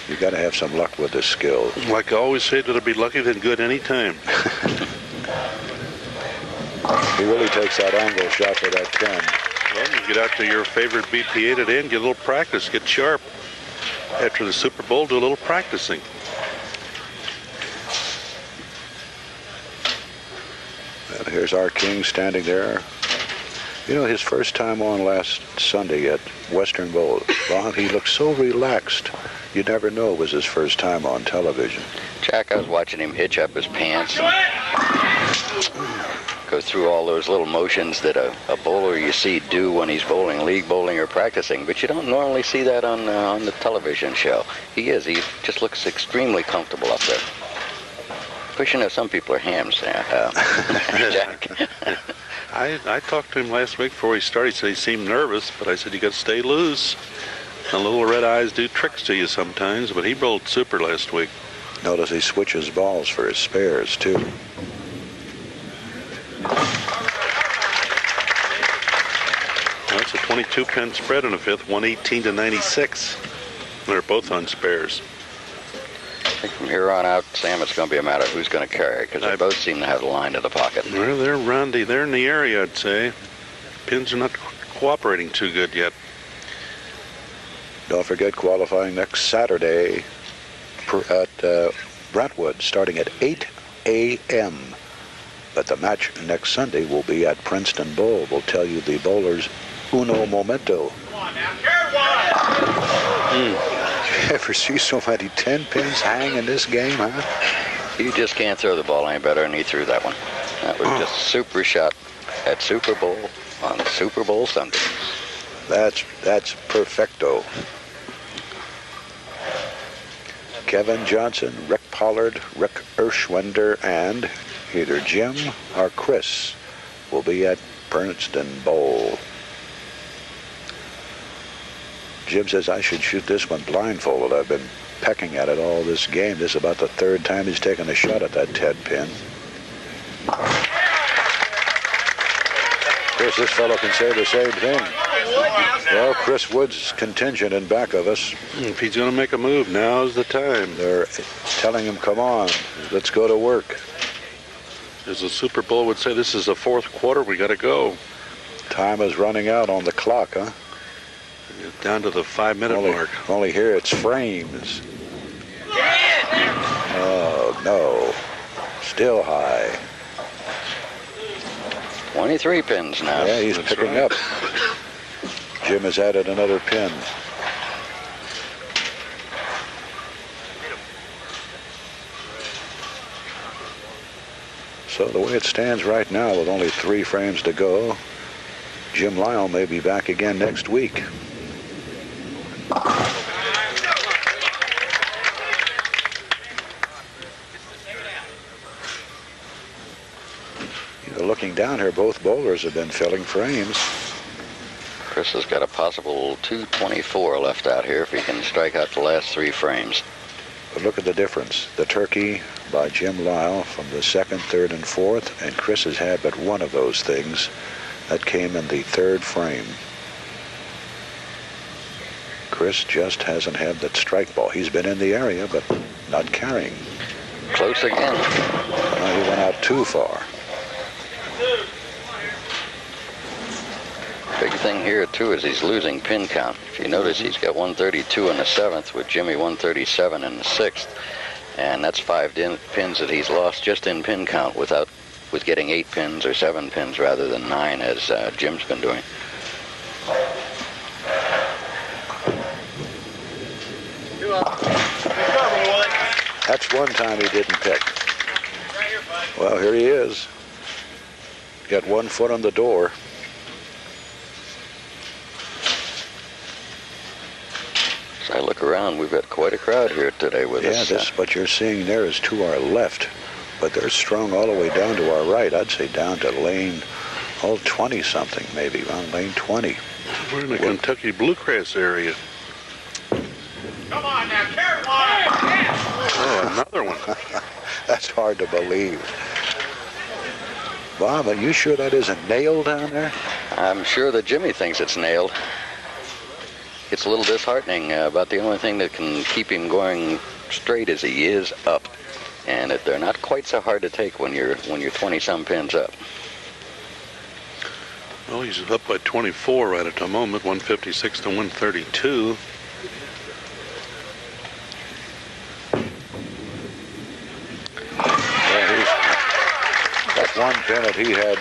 You got to have some luck with this skill. Like I always say, to be lucky than good any time. He really takes that angle shot for that 10. Well, you get out to your favorite BPA today and get a little practice, get sharp. After the Super Bowl, do a little practicing. And here's our king standing there. You know, his first time on last Sunday at Western Bowl, Bob, he looked so relaxed. You never know it was his first time on television. Jack, I was watching him hitch up his pants and go through all those little motions that a bowler you see do when he's bowling, league bowling or practicing, but you don't normally see that on the television show. He just looks extremely comfortable up there. Of course, you know, some people are hams, Jack. I talked to him last week before he started. He said he seemed nervous, but I said, you got to stay loose. The little red eyes do tricks to you sometimes, but he bowled super last week. Notice he switches balls for his spares, too. That's a 22-pin spread in the 5th, 118-96. They're both on spares. I think from here on out, Sam, it's going to be a matter of who's going to carry it, because they both seem to have the line to the pocket. Well, they're roundy. They're in the area, I'd say. Pins are not cooperating too good yet. Don't forget qualifying next Saturday at Brentwood, starting at 8 a.m. But the match next Sunday will be at Princeton Bowl. We'll tell you the bowlers uno momento. You ever see so many 10 pins hang in this game, huh? You just can't throw the ball any better than he threw that one. That was just a super shot at Super Bowl on Super Bowl Sunday. That's perfecto. Kevin Johnson, Rick Pollard, Rick Erschwender, and either Jim or Chris will be at Princeton Bowl. Jim says I should shoot this one blindfolded. I've been pecking at it all this game. This is about the 3rd time he's taken a shot at that 10 pin. Of course, this fellow can say the same thing. Well, Chris Woods' contingent in back of us. If he's going to make a move, now's the time. They're telling him, come on, let's go to work. As the Super Bowl would say, this is the 4th quarter, we got to go. Time is running out on the clock, huh? Down to the 5-minute mark. Only here it's frames. Oh, no. Still high. 23 pins now. Yeah, he's picking up. Jim has added another pin. So the way it stands right now, with only 3 frames to go, Jim Lyle may be back again next week. You know, looking down here, both bowlers have been filling frames. Chris has got a possible 224 left out here if he can strike out the last 3 frames. But look at the difference. The turkey by Jim Lyle from the 2nd, 3rd, and 4th, and Chris has had but one of those things. That came in the 3rd frame. Chris just hasn't had that strike ball. He's been in the area, but not carrying. Close again. He went out too far. Big thing here, too, is he's losing pin count. If you notice, he's got 132 in the 7th with Jimmy 137 in the 6th. And that's 5 pins that he's lost just in pin count with getting 8 pins or 7 pins rather than 9 as Jim's been doing. That's one time he didn't pick. Well, here he is. Got 1 foot on the door. As I look around, we've got quite a crowd here today with us. Yeah, what you're seeing there is to our left, but they're strung all the way down to our right. I'd say down to lane 20-something, maybe, around lane 20. We're in the Kentucky Bluegrass area. Come on now, carry one. Oh, another one. That's hard to believe. Bob, are you sure that isn't nailed down there? I'm sure that Jimmy thinks it's nailed. It's a little disheartening. About the only thing that can keep him going straight as he is up. And they're not quite so hard to take when you're 20-some pins up. Well, he's up by 24 right at the moment, 156 to 132. That one pin that he had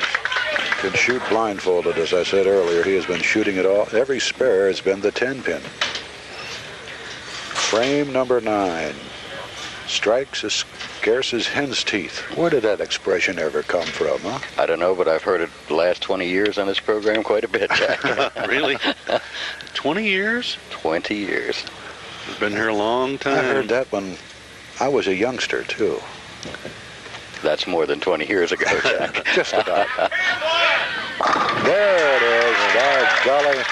can shoot blindfolded, as I said earlier. He has been shooting it all. Every spare has been the 10 pin. Frame number 9. Strikes as scarce as hen's teeth. Where did that expression ever come from, huh? I don't know, but I've heard it the last 20 years on this program quite a bit, Jack. Really? 20 years? 20 years. You've been here a long time. I heard that when I was a youngster, too. That's more than 20 years ago, Jack. Just about. There it is. By golly.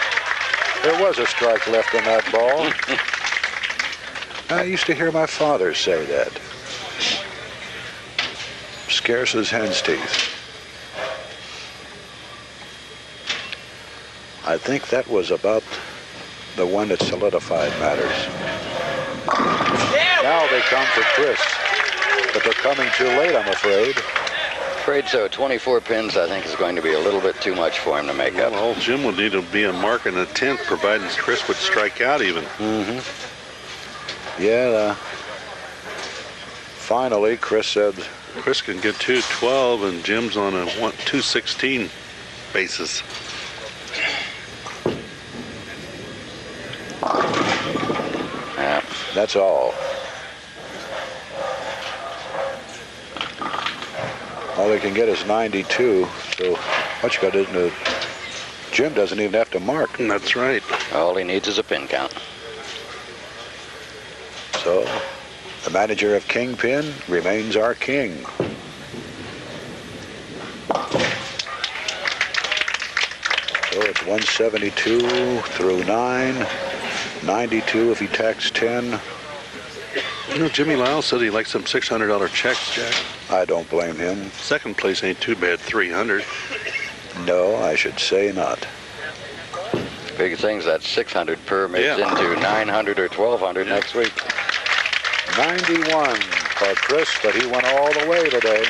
There was a strike left in that ball. I used to hear my father say that. Scarce as hen's teeth. I think that was about the one that solidified matters. Now they come for Chris. But they're coming too late, I'm afraid. Afraid so. 24 pins, I think, is going to be a little bit too much for him to make up. Well, Jim would need to be a mark in the 10th, providing Chris would strike out even. Mm-hmm. Yeah, finally, Chris said... Chris can get 212, and Jim's on a 216 basis. Yeah, that's all. All they can get is 92, so what you got to Jim doesn't even have to mark. That's right. All he needs is a pin count. So, the manager of Kingpin remains our king. So it's 172 through 9, 92 if he tacks 10. You know, Jimmy Lilze said he likes some $600 checks, Jack. I don't blame him. Second place ain't too bad, 300. No, I should say not. Big things, that 600 per makes into 900 or 1,200 next week. 91 for Chris, but he went all the way today.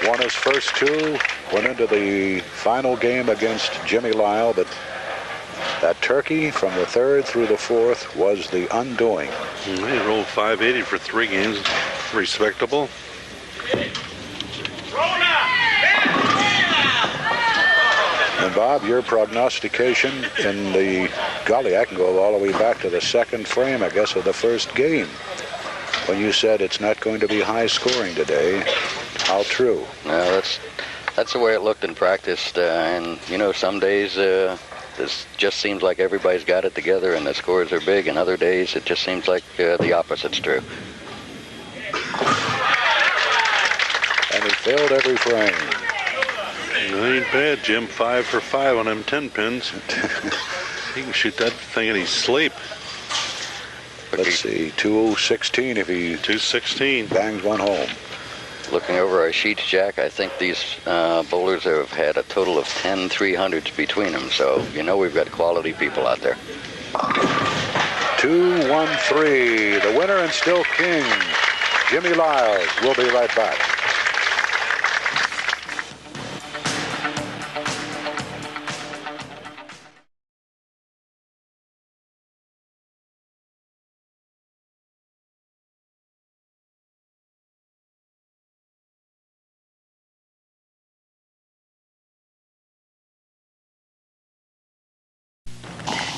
Won his first 2, went into the final game against Jimmy Lyle, but that turkey from the 3rd through the 4th was the undoing. He rolled 580 for 3 games. Respectable. And Bob, your prognostication in the, golly, I can go all the way back to the 2nd frame, I guess, of the 1st game. When you said it's not going to be high scoring today, how true? No, that's the way it looked in practice. And, you know, some days this just seems like everybody's got it together and the scores are big, and other days it just seems like the opposite's true. And he failed every frame. That ain't bad, Jim. 5 for 5 on them 10 pins. He can shoot that thing in his sleep. Let's see, 216 if he 216 bangs one home. Looking over our sheets, Jack, I think these bowlers have had a total of 10 300s between them, so you know we've got quality people out there. 2-1-3, the winner and still king, Jimmy Lilze. We'll be right back.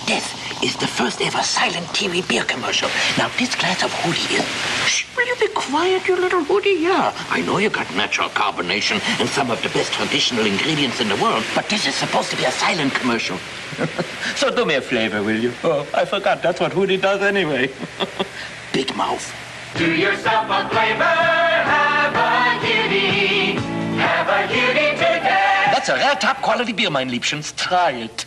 This is the first ever silent TV beer commercial. Now, this glass of Hootie is... Shh, will you be quiet, you little Hootie? Yeah, I know you got natural carbonation and some of the best traditional ingredients in the world, but this is supposed to be a silent commercial. So do me a flavor, will you? Oh, I forgot. That's what Hootie does anyway. Big mouth. Do yourself a flavor, have a Hootie. Have a Hootie today. That's a rare top quality beer, mein Liebchens. Try it.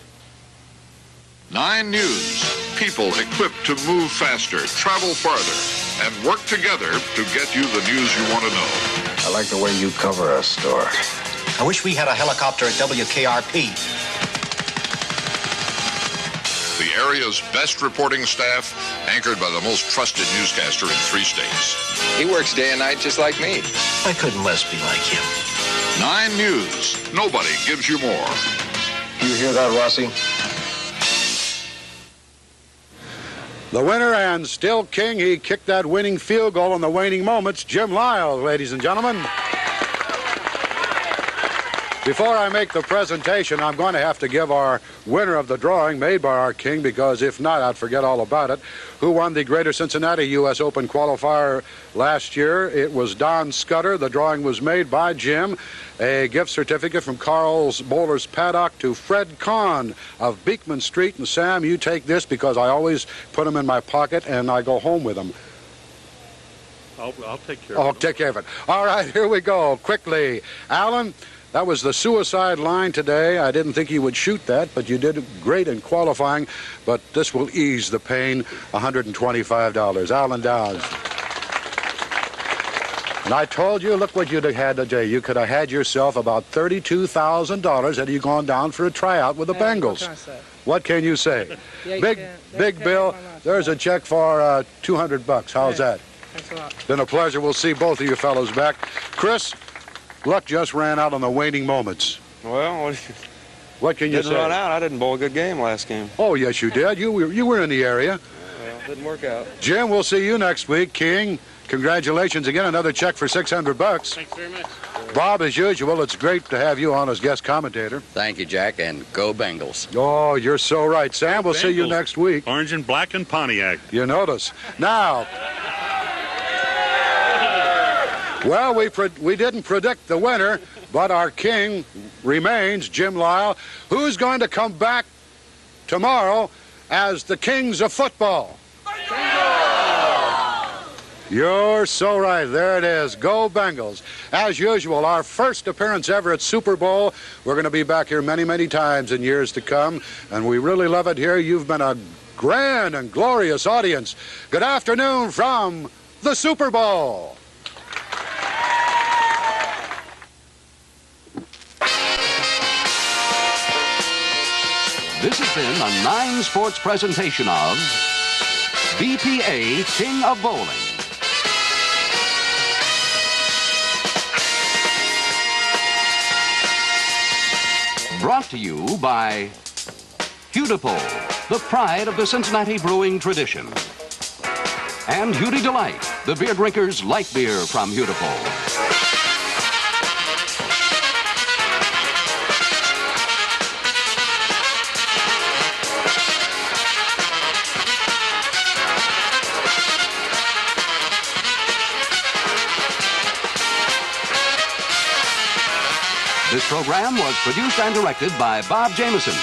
9 News. People equipped to move faster, travel farther, and work together to get you the news you want to know. I like the way you cover our store. I wish we had a helicopter at WKRP. The area's best reporting staff, anchored by the most trusted newscaster in 3 states. He works day and night just like me. Why couldn't Les be like him? 9 News. Nobody gives you more. You hear that, Rossi? The winner and still king. He kicked that winning field goal in the waning moments. Jim Lilze, ladies and gentlemen. Before I make the presentation, I'm going to have to give our winner of the drawing made by our king, because if not, I'd forget all about it. Who won the Greater Cincinnati U.S. Open qualifier last year? It was Don Scudder. The drawing was made by Jim. A gift certificate from Carl's Bowler's Paddock to Fred Kahn of Beekman Street. And Sam, you take this, because I always put them in my pocket and I go home with them. I'll take care of it. Oh, take care of it. All right, here we go. Quickly. Alan, that was the suicide line today. I didn't think you would shoot that, but you did great in qualifying. But this will ease the pain. $125. Alan Downs. And I told you, look what you'd have had today. You could have had yourself about $32,000 had you gone down for a tryout with the Bengals. What can you say? Big Bill, there's a check for $200. How's that? Thanks a lot. Been a pleasure. We'll see both of you fellows back. Chris, luck just ran out on the waning moments. Well, what can you say? Didn't run out. I didn't bowl a good game last game. Oh, yes, you did. You were in the area. Well, didn't work out. Jim, we'll see you next week. King, congratulations again. Another check for $600. Thanks very much. Bob, as usual, it's great to have you on as guest commentator. Thank you, Jack, and go Bengals. Oh, you're so right. Sam, we'll see you next week. Orange and black and Pontiac. You notice. Now, well, we didn't predict the winner, but our king remains Jim Lilze, who's going to come back tomorrow as the kings of football. You're so right. There it is. Go Bengals. As usual, our first appearance ever at Super Bowl. We're going to be back here many, many times in years to come, and we really love it here. You've been a grand and glorious audience. Good afternoon from the Super Bowl. This has been a 9 Sports presentation of BPA King of Bowling. Brought to you by Hudipole, the pride of the Cincinnati brewing tradition. And Hudi Delight, the beer drinker's light beer from Hudipole. This program was produced and directed by Bob Jameson.